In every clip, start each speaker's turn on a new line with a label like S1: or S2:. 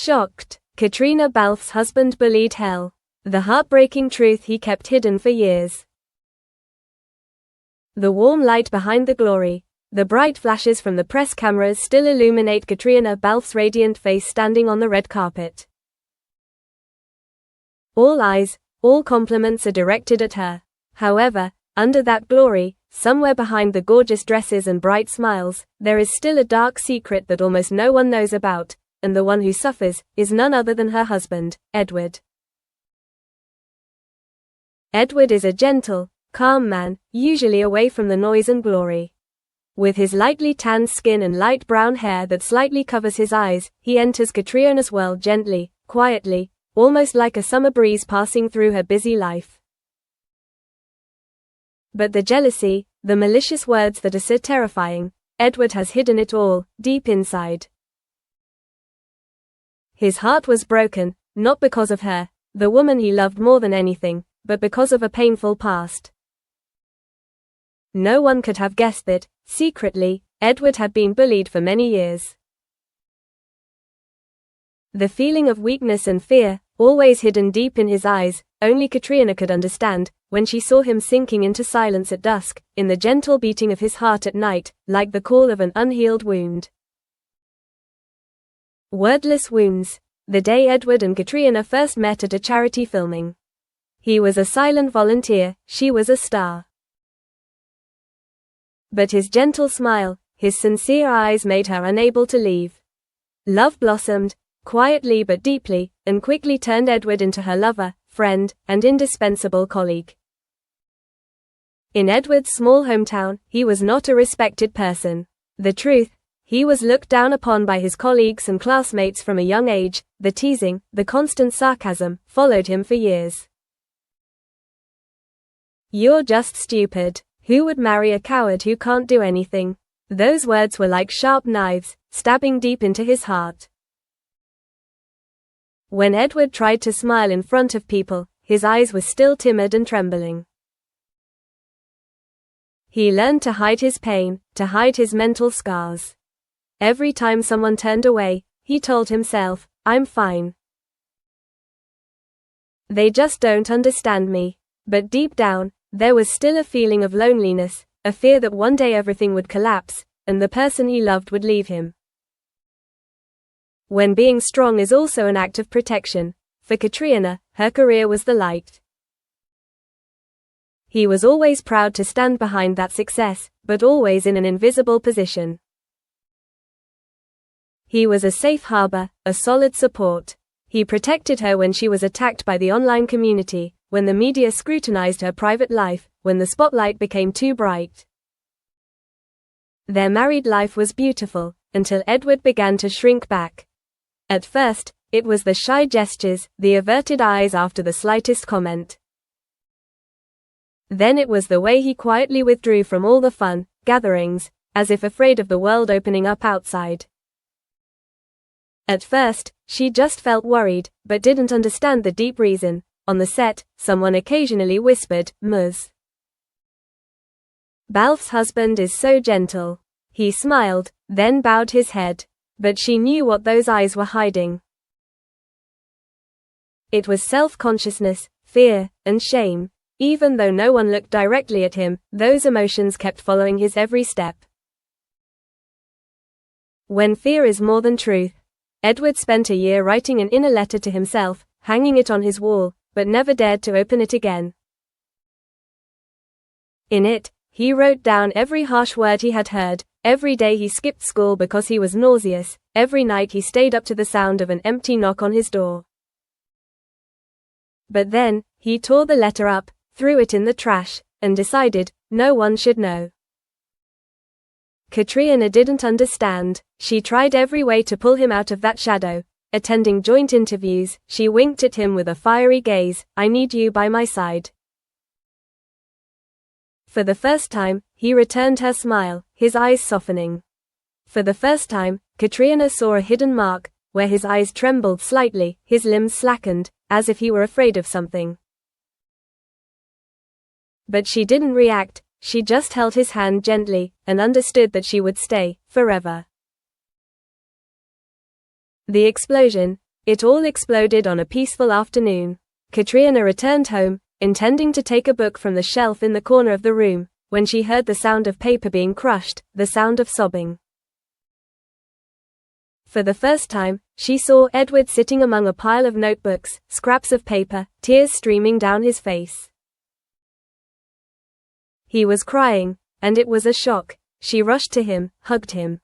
S1: Shocked, Caitriona Balfe's husband bullied hell. The heartbreaking truth he kept hidden for years. The warm light behind the glory, the bright flashes from the press cameras still illuminate Caitriona Balfe's radiant face standing on the red carpet. All eyes, all compliments are directed at her. However, under that glory, somewhere behind the gorgeous dresses and bright smiles, there is still a dark secret that almost no one knows about, and the one who suffers is none other than her husband, Edward. Edward is a gentle, calm man, usually away from the noise and glory. With his lightly tanned skin and light brown hair that slightly covers his eyes, he enters Caitriona's world gently, quietly, almost like a summer breeze passing through her busy life. But the jealousy, the malicious words that are so terrifying, Edward has hidden it all, deep inside. His heart was broken, not because of her, the woman he loved more than anything, but because of a painful past. No one could have guessed that, secretly, Edward had been bullied for many years. The feeling of weakness and fear, always hidden deep in his eyes, only Caitriona could understand, when she saw him sinking into silence at dusk, in the gentle beating of his heart at night, like the call of an unhealed wound. Wordless wounds. The day Edward and Caitriona first met at a charity filming. He was a silent volunteer, she was a star. But his gentle smile, his sincere eyes made her unable to leave. Love blossomed, quietly but deeply, and quickly turned Edward into her lover, friend, and indispensable colleague. In Edward's small hometown, he was not a respected person. The truth, he was looked down upon by his colleagues and classmates from a young age. The teasing, the constant sarcasm, followed him for years. "You're just stupid. Who would marry a coward who can't do anything?" Those words were like sharp knives, stabbing deep into his heart. When Edward tried to smile in front of people, his eyes were still timid and trembling. He learned to hide his pain, to hide his mental scars. Every time someone turned away, he told himself, "I'm fine. They just don't understand me." But deep down, there was still a feeling of loneliness, a fear that one day everything would collapse, and the person he loved would leave him. When being strong is also an act of protection, for Caitriona, her career was the light. He was always proud to stand behind that success, but always in an invisible position. He was a safe harbor, a solid support. He protected her when she was attacked by the online community, when the media scrutinized her private life, when the spotlight became too bright. Their married life was beautiful, until Edward began to shrink back. At first, it was the shy gestures, the averted eyes after the slightest comment. Then it was the way he quietly withdrew from all the fun gatherings, as if afraid of the world opening up outside. At first, she just felt worried, but didn't understand the deep reason. On the set, someone occasionally whispered, "Ms. Balfe's husband is so gentle." He smiled, then bowed his head. But she knew what those eyes were hiding. It was self-consciousness, fear, and shame. Even though no one looked directly at him, those emotions kept following his every step. When fear is more than truth. Edward spent a year writing an inner letter to himself, hanging it on his wall, but never dared to open it again. In it, he wrote down every harsh word he had heard, every day he skipped school because he was nauseous, every night he stayed up to the sound of an empty knock on his door. But then, he tore the letter up, threw it in the trash, and decided, no one should know. Caitriona didn't understand. She tried every way to pull him out of that shadow. Attending joint interviews, she winked at him with a fiery gaze, "I need you by my side." For the first time, he returned her smile, his eyes softening. For the first time, Caitriona saw a hidden mark, where his eyes trembled slightly, his limbs slackened, as if he were afraid of something. But she didn't react, she just held his hand gently, and understood that she would stay, forever. The explosion, It all exploded on a peaceful afternoon. Caitriona returned home, intending to take a book from the shelf in the corner of the room, when she heard the sound of paper being crushed, the sound of sobbing. For the first time, she saw Edward sitting among a pile of notebooks, scraps of paper, tears streaming down his face. He was crying, and it was a shock. She rushed to him, hugged him.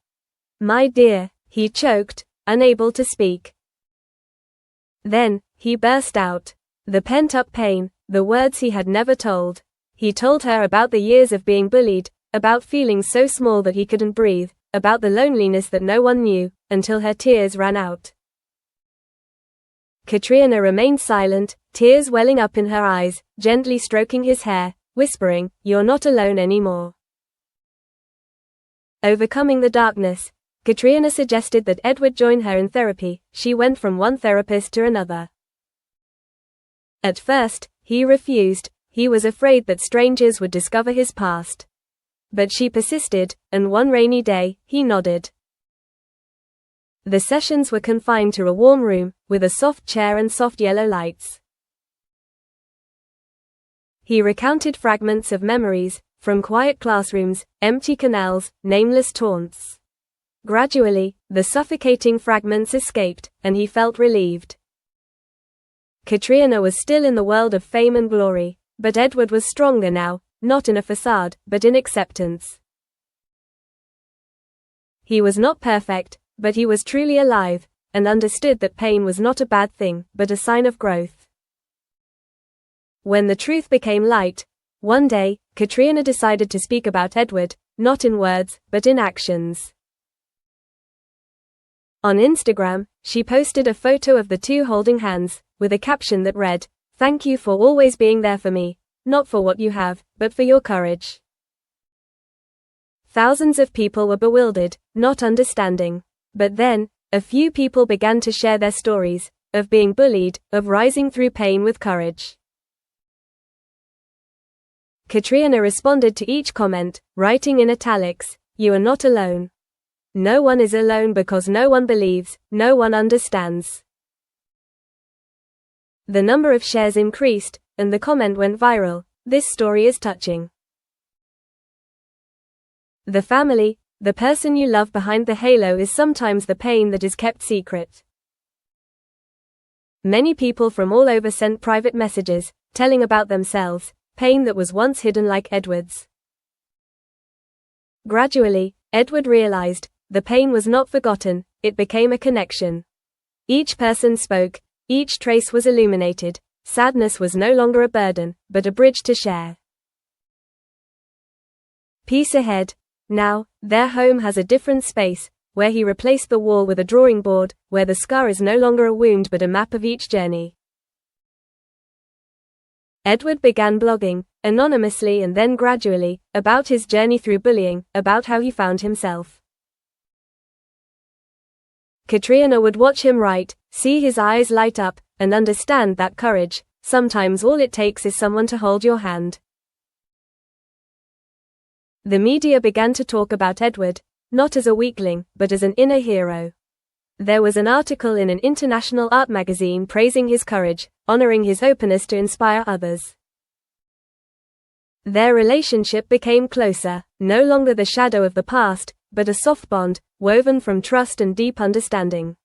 S1: "My dear," he choked, unable to speak. Then, he burst out. The pent-up pain, the words he had never told. He told her about the years of being bullied, about feeling so small that he couldn't breathe, about the loneliness that no one knew, until her tears ran out. Caitriona remained silent, tears welling up in her eyes, gently stroking his hair, whispering, "You're not alone anymore." Overcoming the darkness, Caitriona suggested that Edward join her in therapy. She went from one therapist to another. At first, he refused. He was afraid that strangers would discover his past. But she persisted, and one rainy day, he nodded. The sessions were confined to a warm room, with a soft chair and soft yellow lights. He recounted fragments of memories, from quiet classrooms, empty canals, nameless taunts. Gradually, the suffocating fragments escaped, and he felt relieved. Caitriona was still in the world of fame and glory, but Edward was stronger now, not in a facade, but in acceptance. He was not perfect, but he was truly alive, and understood that pain was not a bad thing, but a sign of growth. When the truth became light, one day, Caitriona decided to speak about Edward, not in words, but in actions. On Instagram, she posted a photo of the two holding hands, with a caption that read, "Thank you for always being there for me, not for what you have, but for your courage." Thousands of people were bewildered, not understanding. But then, a few people began to share their stories, of being bullied, of rising through pain with courage. Caitriona responded to each comment, writing in italics, "You are not alone. No one is alone because no one believes, no one understands." The number of shares increased, and the comment went viral, "This story is touching." The family, the person you love behind the halo, is sometimes the pain that is kept secret. Many people from all over sent private messages, telling about themselves, pain that was once hidden like Edward's. Gradually, Edward realized, the pain was not forgotten, it became a connection. Each person spoke, each trace was illuminated, sadness was no longer a burden, but a bridge to share. Peace ahead. Now, their home has a different space, where he replaced the wall with a drawing board, where the scar is no longer a wound but a map of each journey. Edward began blogging, anonymously and then gradually, about his journey through bullying, about how he found himself. Caitriona would watch him write, see his eyes light up, and understand that courage, sometimes all it takes is someone to hold your hand. The media began to talk about Edward, not as a weakling, but as an inner hero. There was an article in an international art magazine praising his courage, honoring his openness to inspire others. Their relationship became closer, no longer the shadow of the past, but a soft bond, woven from trust and deep understanding.